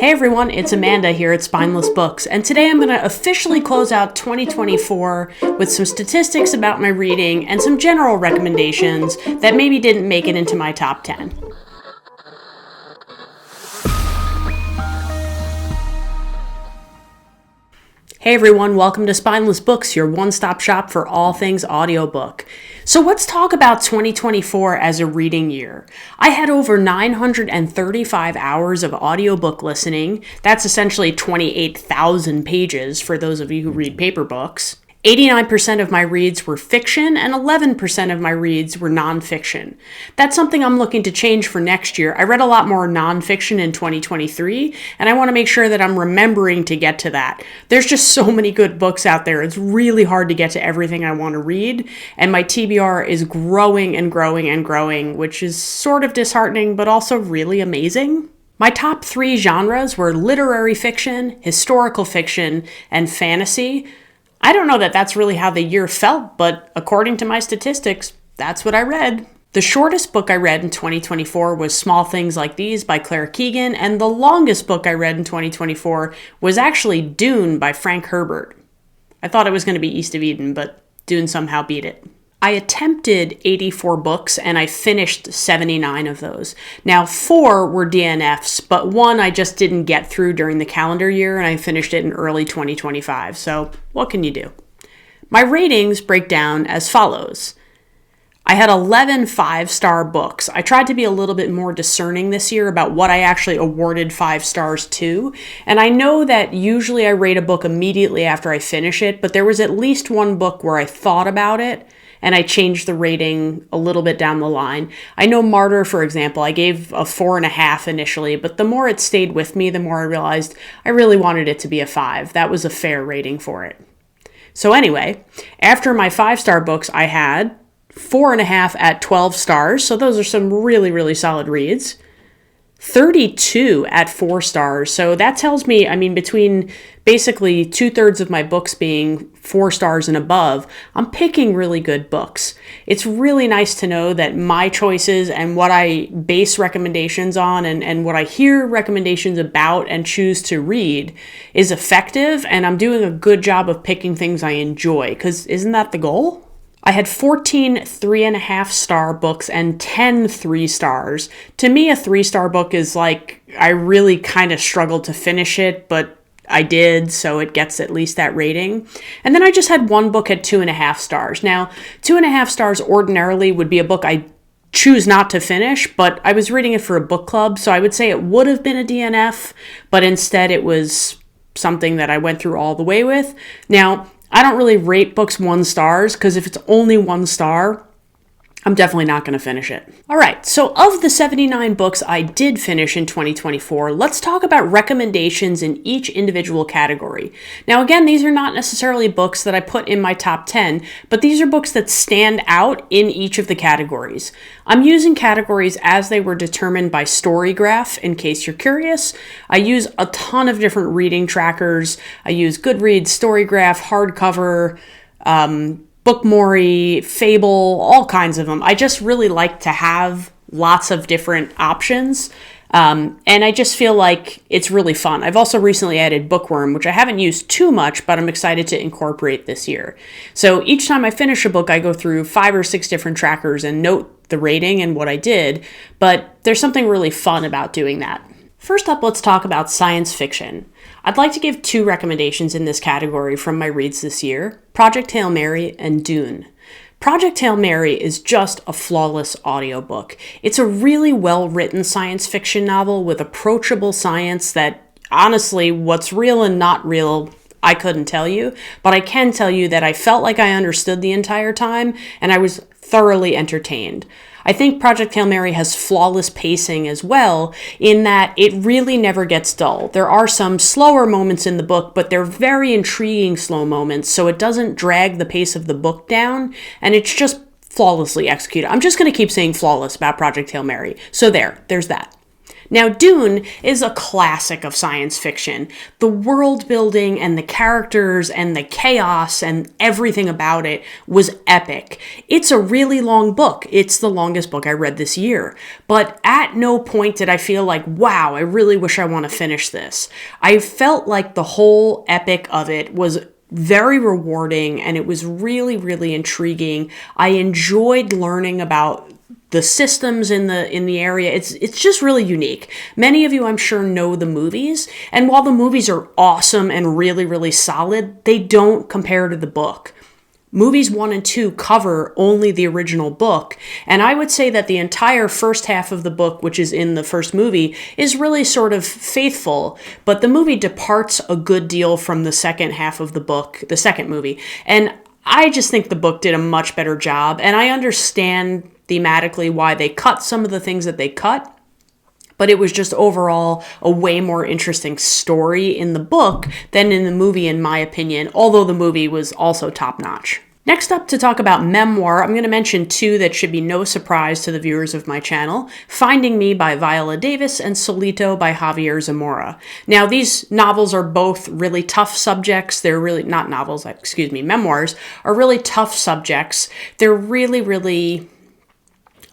Hey everyone, it's Amanda here at Spineless Books, and today I'm going to officially close out 2024 with some statistics about my reading and some general recommendations that maybe didn't make it into my top 10. Hey everyone, welcome to Spineless Books, your one-stop shop for all things audiobook. So let's talk about 2024 as a reading year. I had over 935 hours of audiobook listening. That's essentially 28,000 pages for those of you who read paper books. 89% of my reads were fiction and 11% of my reads were nonfiction. That's something I'm looking to change for next year. I read a lot more nonfiction in 2023, and I want to make sure that I'm remembering to get to that. There's just so many good books out there. It's really hard to get to everything I want to read, and my TBR is growing and growing and growing, which is sort of disheartening, but also really amazing. My top 3 genres were literary fiction, historical fiction, and fantasy. I don't know that that's really how the year felt, but according to my statistics, that's what I read. The shortest book I read in 2024 was Small Things Like These by Claire Keegan, and the longest book I read in 2024 was actually Dune by Frank Herbert. I thought it was going to be East of Eden, but Dune somehow beat it. I attempted 84 books and I finished 79 of those. Now, 4 were DNFs, but 1 I just didn't get through during the calendar year and I finished it in early 2025. So what can you do? My ratings break down as follows. I had 11 5-star books. I tried to be a little bit more discerning this year about what I actually awarded 5 stars to. And I know that usually I rate a book immediately after I finish it, but there was at least one book where I thought about it and I changed the rating a little bit down the line. I know Martyr, for example, I gave a 4.5 initially, but the more it stayed with me, the more I realized I really wanted it to be a 5. That was a fair rating for it. So anyway, after my 5-star books, I had 4.5 at 12 stars. So those are some really, really solid reads. 32 at 4 stars. So that tells me, between basically 2/3 of my books being 4 stars and above, I'm picking really good books. It's really nice to know that my choices and what I base recommendations on and what I hear recommendations about and choose to read is effective, and I'm doing a good job of picking things I enjoy, because isn't that the goal? I had 14 3.5-star books and 10 3 stars. To me, a 3-star book is like, I really kind of struggled to finish it, but I did, so it gets at least that rating. And then I just had 1 book at 2.5 stars. Now, 2.5 stars ordinarily would be a book I choose not to finish, but I was reading it for a book club, so I would say it would have been a DNF, but instead it was something that I went through all the way with. Now, I don't really rate books 1 stars, because if it's only 1 star, I'm definitely not going to finish it. All right, so of the 79 books I did finish in 2024, let's talk about recommendations in each individual category. Now, again, these are not necessarily books that I put in my top 10, but these are books that stand out in each of the categories. I'm using categories as they were determined by Storygraph, in case you're curious. I use a ton of different reading trackers. I use Goodreads, Storygraph, Hardcover, Bookmori, Fable, all kinds of them. I just really like to have lots of different options. And I just feel like it's really fun. I've also recently added Bookworm, which I haven't used too much, but I'm excited to incorporate this year. So each time I finish a book, I go through 5 or 6 different trackers and note the rating and what I did. But there's something really fun about doing that. First up, let's talk about science fiction. I'd like to give 2 recommendations in this category from my reads this year: Project Hail Mary and Dune. Project Hail Mary is just a flawless audiobook. It's a really well-written science fiction novel with approachable science that, honestly, what's real and not real, I couldn't tell you, but I can tell you that I felt like I understood the entire time, and I was thoroughly entertained. I think Project Hail Mary has flawless pacing as well, in that it really never gets dull. There are some slower moments in the book, but they're very intriguing slow moments, so it doesn't drag the pace of the book down, and it's just flawlessly executed. I'm just going to keep saying flawless about Project Hail Mary. So there's that. Now, Dune is a classic of science fiction. The world building and the characters and the chaos and everything about it was epic. It's a really long book. It's the longest book I read this year. But at no point did I feel like, wow, I really wish I want to finish this. I felt like the whole epic of it was very rewarding, and it was really, really intriguing. I enjoyed learning about the systems in the area. It's just really unique. Many of you, I'm sure, know the movies, and while the movies are awesome and really, really solid, they don't compare to the book. Movies 1 and 2 cover only the original book, and I would say that the entire first half of the book, which is in the first movie, is really sort of faithful, but the movie departs a good deal from the second half of the book, the second movie, and I just think the book did a much better job, and I understand thematically why they cut some of the things that they cut, but it was just overall a way more interesting story in the book than in the movie, in my opinion, although the movie was also top-notch. Next up, to talk about Memoir, I'm going to mention two that should be no surprise to the viewers of my channel: Finding Me by Viola Davis and Solito by Javier Zamora. Now, these novels are both really tough subjects. They're really, not novels, memoirs are really tough subjects. They're really, really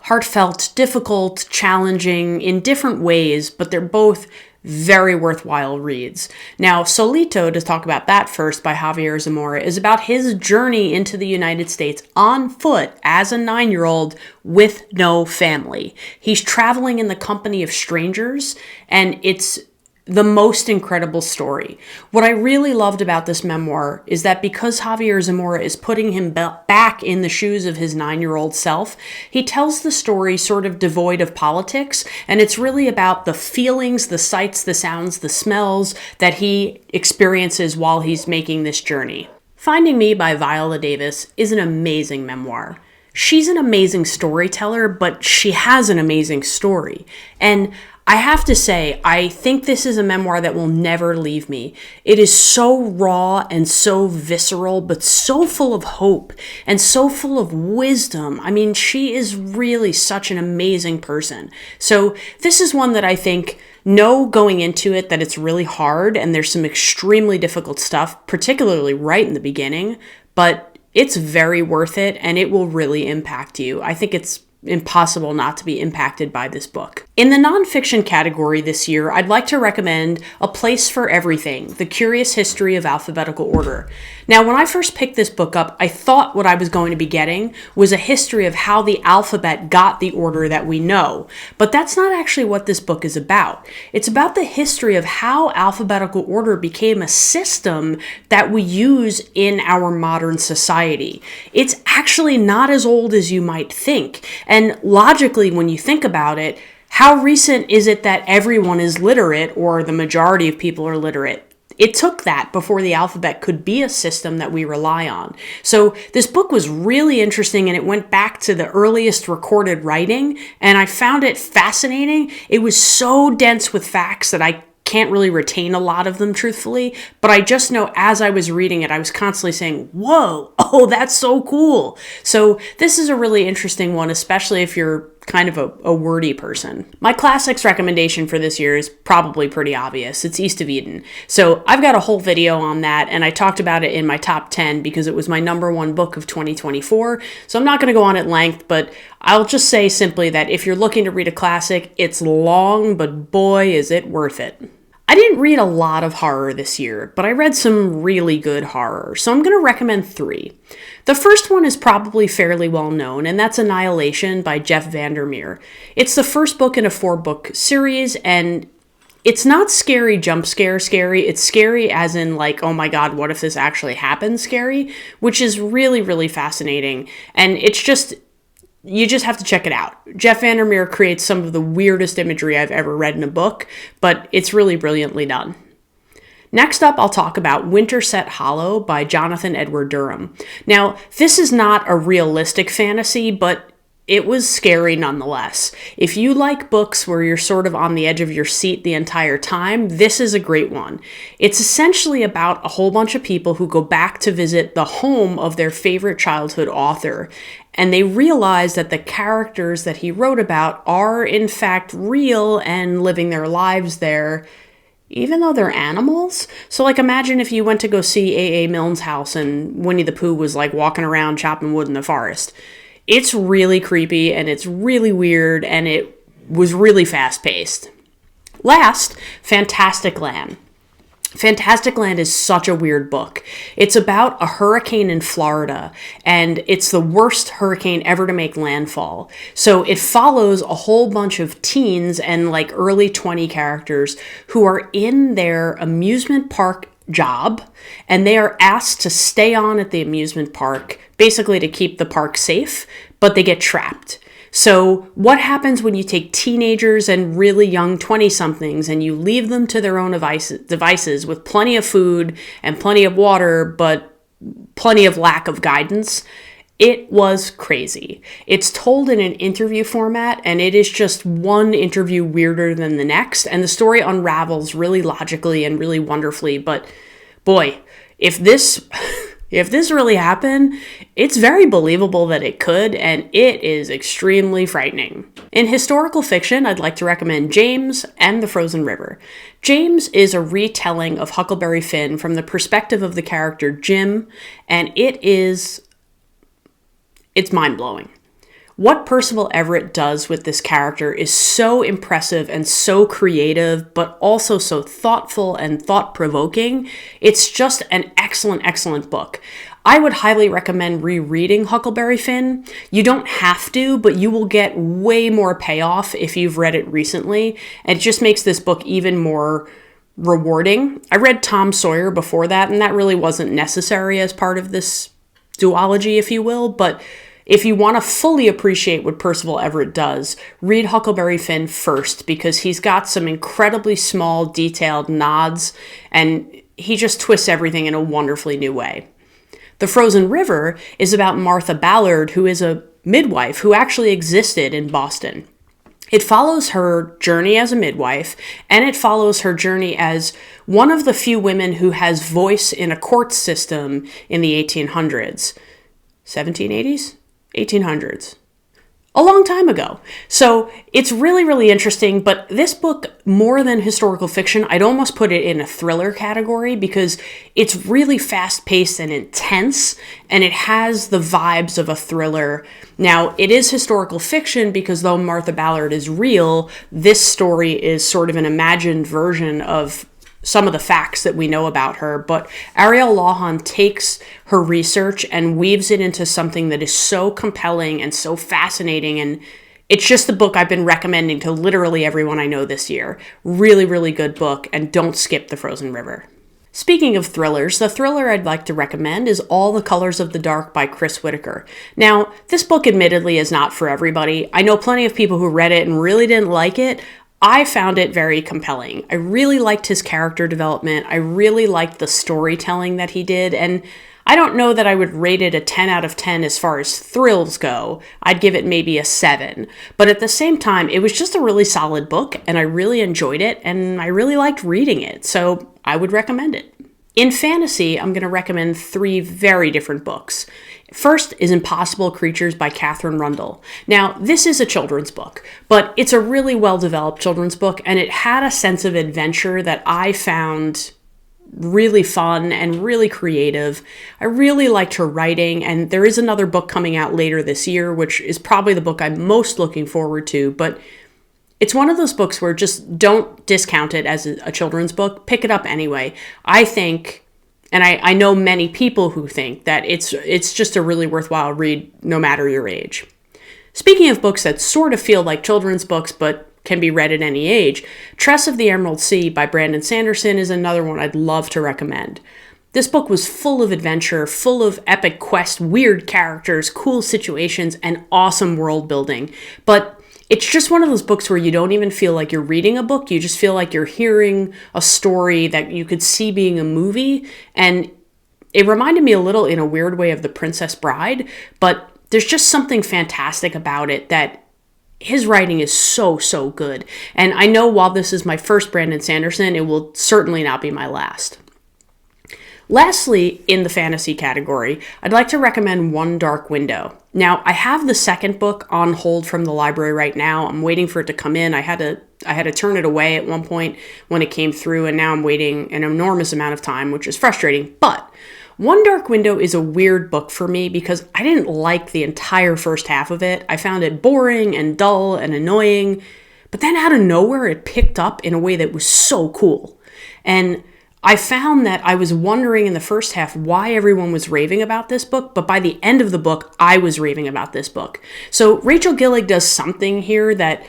heartfelt, difficult, challenging in different ways, but they're both very worthwhile reads. Now, Solito, to talk about that first, by Javier Zamora, is about his journey into the United States on foot as a 9-year-old with no family. He's traveling in the company of strangers, and it's the most incredible story. What I really loved about this memoir is that because Javier Zamora is putting him back in the shoes of his 9-year-old self, he tells the story sort of devoid of politics, and it's really about the feelings, the sights, the sounds, the smells that he experiences while he's making this journey. Finding Me by Viola Davis is an amazing memoir. She's an amazing storyteller, but she has an amazing story. And I have to say, I think this is a memoir that will never leave me. It is so raw and so visceral, but so full of hope and so full of wisdom. I mean, she is really such an amazing person. So this is one that I think, know going into it that it's really hard and there's some extremely difficult stuff, particularly right in the beginning, but it's very worth it and it will really impact you. I think it's impossible not to be impacted by this book. In the nonfiction category this year, I'd like to recommend A Place for Everything: The Curious History of Alphabetical Order. Now, when I first picked this book up, I thought what I was going to be getting was a history of how the alphabet got the order that we know, but that's not actually what this book is about. It's about the history of how alphabetical order became a system that we use in our modern society. It's actually not as old as you might think. And logically, when you think about it, how recent is it that everyone is literate, or the majority of people are literate? It took that before the alphabet could be a system that we rely on. So this book was really interesting, and it went back to the earliest recorded writing, and I found it fascinating. It was so dense with facts that I can't really retain a lot of them, truthfully, but I just know as I was reading it, I was constantly saying, whoa, oh, that's so cool. So this is a really interesting one, especially if you're kind of a wordy person. My classics recommendation for this year is probably pretty obvious. It's East of Eden. So I've got a whole video on that, and I talked about it in my top 10 because it was my #1 book of 2024. So I'm not going to go on at length, but I'll just say simply that if you're looking to read a classic, it's long, but boy, is it worth it. I didn't read a lot of horror this year, but I read some really good horror, so I'm going to recommend 3. The first one is probably fairly well known, and that's Annihilation by Jeff Vandermeer. It's the first book in a 4-book series, and it's not scary jump scare scary. It's scary as in like, oh my God, what if this actually happens scary, which is really, really fascinating. And it's just, you just have to check it out. Jeff Vandermeer creates some of the weirdest imagery I've ever read in a book, but it's really brilliantly done. Next up, I'll talk about Winterset Hollow by Jonathan Edward Durham. Now, this is not a realistic fantasy, but it was scary nonetheless. If you like books where you're sort of on the edge of your seat the entire time, this is a great one. It's essentially about a whole bunch of people who go back to visit the home of their favorite childhood author, and they realize that the characters that he wrote about are in fact real and living their lives there, even though they're animals. So like, imagine if you went to go see A.A. Milne's house and Winnie the Pooh was like walking around chopping wood in the forest. It's really creepy and it's really weird and it was really fast-paced. Last, Fantastic Land. Fantastic Land is such a weird book. It's about a hurricane in Florida, and it's the worst hurricane ever to make landfall. So it follows a whole bunch of teens and like early 20 characters who are in their amusement park job, and they are asked to stay on at the amusement park, basically to keep the park safe, but they get trapped. So what happens when you take teenagers and really young 20-somethings and you leave them to their own devices with plenty of food and plenty of water, but plenty of lack of guidance? It was crazy. It's told in an interview format, and it is just one interview weirder than the next, and the story unravels really logically and really wonderfully. But boy, if this really happened, it's very believable that it could, and it is extremely frightening. In historical fiction, I'd like to recommend James and the Frozen River. James is a retelling of Huckleberry Finn from the perspective of the character Jim, and it's mind-blowing. What Percival Everett does with this character is so impressive and so creative, but also so thoughtful and thought-provoking. It's just an excellent, excellent book. I would highly recommend rereading Huckleberry Finn. You don't have to, but you will get way more payoff if you've read it recently, and it just makes this book even more rewarding. I read Tom Sawyer before that, and that really wasn't necessary as part of this duology, if you will, but if you want to fully appreciate what Percival Everett does, read Huckleberry Finn first, because he's got some incredibly small, detailed nods, and he just twists everything in a wonderfully new way. The Frozen River is about Martha Ballard, who is a midwife who actually existed in Boston. It follows her journey as a midwife, and it follows her journey as one of the few women who has voice in a court system in the 1800s. 1780s? 1800s. A long time ago. So it's really, really interesting, but this book, more than historical fiction, I'd almost put it in a thriller category because it's really fast-paced and intense, and it has the vibes of a thriller. Now, it is historical fiction because though Martha Ballard is real, this story is sort of an imagined version of some of the facts that we know about her, but Ariel Lawhon takes her research and weaves it into something that is so compelling and so fascinating, and it's just the book I've been recommending to literally everyone I know this year. Really, really good book, and don't skip The Frozen River. Speaking of thrillers, the thriller I'd like to recommend is All the Colors of the Dark by Chris Whitaker. Now, this book admittedly is not for everybody. I know plenty of people who read it and really didn't like it. I found it very compelling. I really liked his character development. I really liked the storytelling that he did, and I don't know that I would rate it a 10 out of 10 as far as thrills go. I'd give it maybe a 7. But at the same time, it was just a really solid book, and I really enjoyed it, and I really liked reading it, so I would recommend it. In fantasy, I'm going to recommend 3 very different books. First is Impossible Creatures by Catherine Rundle. Now, this is a children's book, but it's a really well-developed children's book, and it had a sense of adventure that I found really fun and really creative. I really liked her writing, and there is another book coming out later this year, which is probably the book I'm most looking forward to, but it's one of those books where just don't discount it as a children's book. Pick it up anyway. I think, and I know many people who think that it's just a really worthwhile read no matter your age. Speaking of books that sort of feel like children's books but can be read at any age, Tress of the Emerald Sea by Brandon Sanderson is another one I'd love to recommend. This book was full of adventure, full of epic quest, weird characters, cool situations, and awesome world building. But it's just one of those books where you don't even feel like you're reading a book. You just feel like you're hearing a story that you could see being a movie. And it reminded me a little in a weird way of The Princess Bride, but there's just something fantastic about it that his writing is so, so good. And I know while this is my first Brandon Sanderson, it will certainly not be my last. Lastly, in the fantasy category, I'd like to recommend One Dark Window. Now, I have the second book on hold from the library right now. I'm waiting for it to come in. I had to turn it away at one point when it came through, and now I'm waiting an enormous amount of time, which is frustrating. But One Dark Window is a weird book for me because I didn't like the entire first half of it. I found it boring and dull and annoying, but then out of nowhere, it picked up in a way that was so cool. And I found that I was wondering in the first half why everyone was raving about this book, but by the end of the book, I was raving about this book. So Rachel Gillig does something here that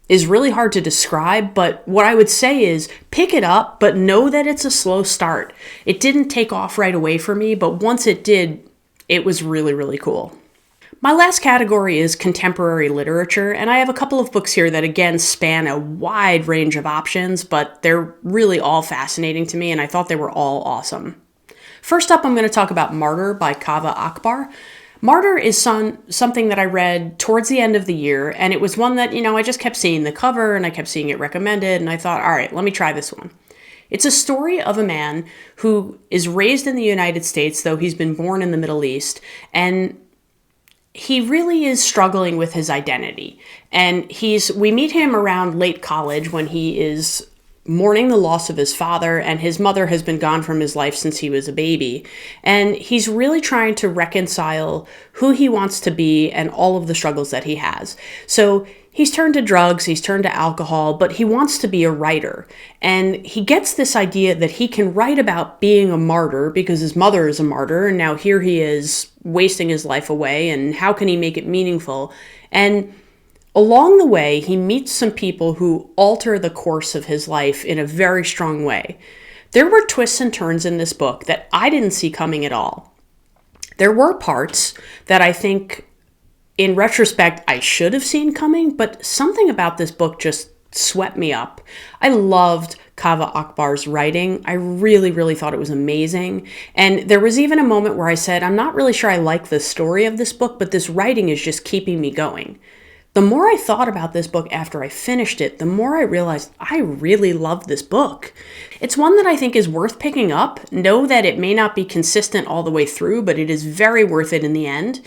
is really hard to describe, but what I would say is pick it up, but know that it's a slow start. It didn't take off right away for me, but once it did, it was really, really cool. My last category is contemporary literature, and I have a couple of books here that again span a wide range of options, but they're really all fascinating to me, and I thought they were all awesome. First up, I'm going to talk about Martyr by Kaveh Akbar. Martyr is something that I read towards the end of the year, and it was one that, I just kept seeing the cover, and I kept seeing it recommended, and I thought, all right, let me try this one. It's a story of a man who is raised in the United States, though he's been born in the Middle East, and he really is struggling with his identity. And we meet him around late college when he is mourning the loss of his father, and his mother has been gone from his life since he was a baby. And he's really trying to reconcile who he wants to be and all of the struggles that he has. So he's turned to drugs, he's turned to alcohol, but he wants to be a writer. And he gets this idea that he can write about being a martyr because his mother is a martyr, and now here he is wasting his life away, and how can he make it meaningful? And along the way, he meets some people who alter the course of his life in a very strong way. There were twists and turns in this book that I didn't see coming at all. There were parts that I think, in retrospect, I should have seen coming, but something about this book just swept me up. I loved Kaveh Akbar's writing. I really, really thought it was amazing. And there was even a moment where I said, I'm not really sure I like the story of this book, but this writing is just keeping me going. The more I thought about this book after I finished it, the more I realized I really love this book. It's one that I think is worth picking up. Know that it may not be consistent all the way through, but it is very worth it in the end.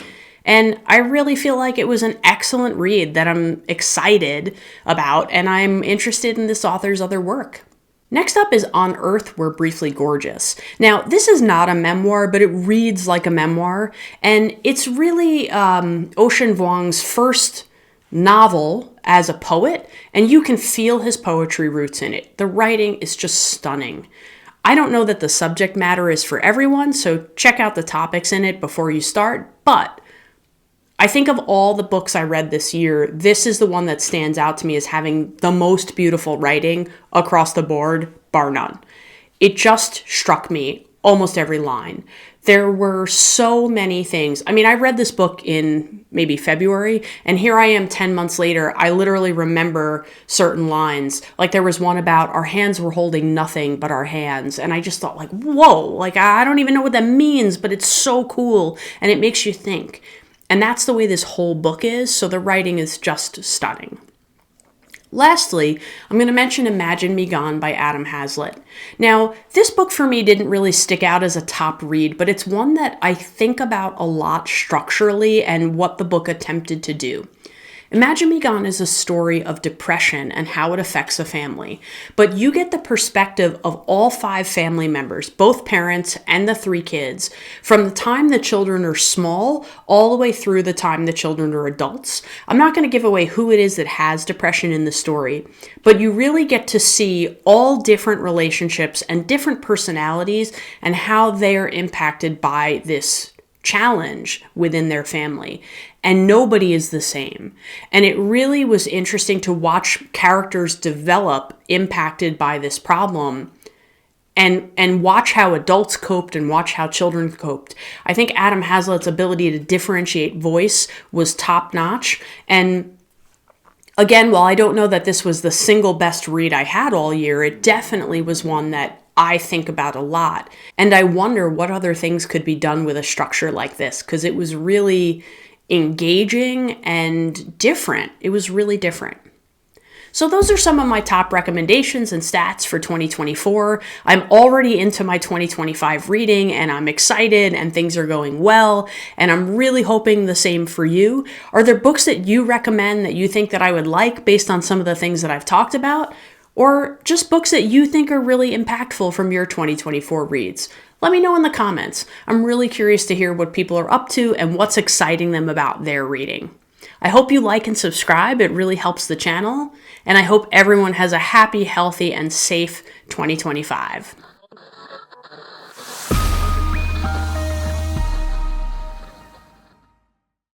And I really feel like it was an excellent read that I'm excited about, and I'm interested in this author's other work. Next up is On Earth We're Briefly Gorgeous. Now, this is not a memoir, but it reads like a memoir, and it's really Ocean Vuong's first novel as a poet, and you can feel his poetry roots in it. The writing is just stunning. I don't know that the subject matter is for everyone, so check out the topics in it before you start, but I think of all the books I read this year, this is the one that stands out to me as having the most beautiful writing across the board, bar none. It just struck me, almost every line. There were so many things. I mean, I read this book in maybe February, and here I am 10 months later. I literally remember certain lines. Like there was one about our hands were holding nothing but our hands. And I just thought like, whoa, like I don't even know what that means, but it's so cool. And it makes you think. And that's the way this whole book is. So the writing is just stunning. Lastly, I'm going to mention Imagine Me Gone by Adam Hazlitt. Now, this book for me didn't really stick out as a top read, but it's one that I think about a lot structurally and what the book attempted to do. Imagine Me Gone is a story of depression and how it affects a family, but you get the perspective of all 5 family members, both parents and the 3 kids, from the time the children are small all the way through the time the children are adults. I'm not going to give away who it is that has depression in the story, but you really get to see all different relationships and different personalities and how they are impacted by this challenge within their family. And nobody is the same. And it really was interesting to watch characters develop impacted by this problem and watch how adults coped and watch how children coped. I think Adam Hazlitt's ability to differentiate voice was top notch. And again, while I don't know that this was the single best read I had all year, it definitely was one that I think about a lot. And I wonder what other things could be done with a structure like this, because it was really engaging and different. It was really different. So those are some of my top recommendations and stats for 2024. I'm already into my 2025 reading and I'm excited and things are going well. And I'm really hoping the same for you. Are there books that you recommend that you think that I would like based on some of the things that I've talked about? Or just books that you think are really impactful from your 2024 reads? Let me know in the comments. I'm really curious to hear what people are up to and what's exciting them about their reading. I hope you like and subscribe. It really helps the channel. And I hope everyone has a happy, healthy, and safe 2025.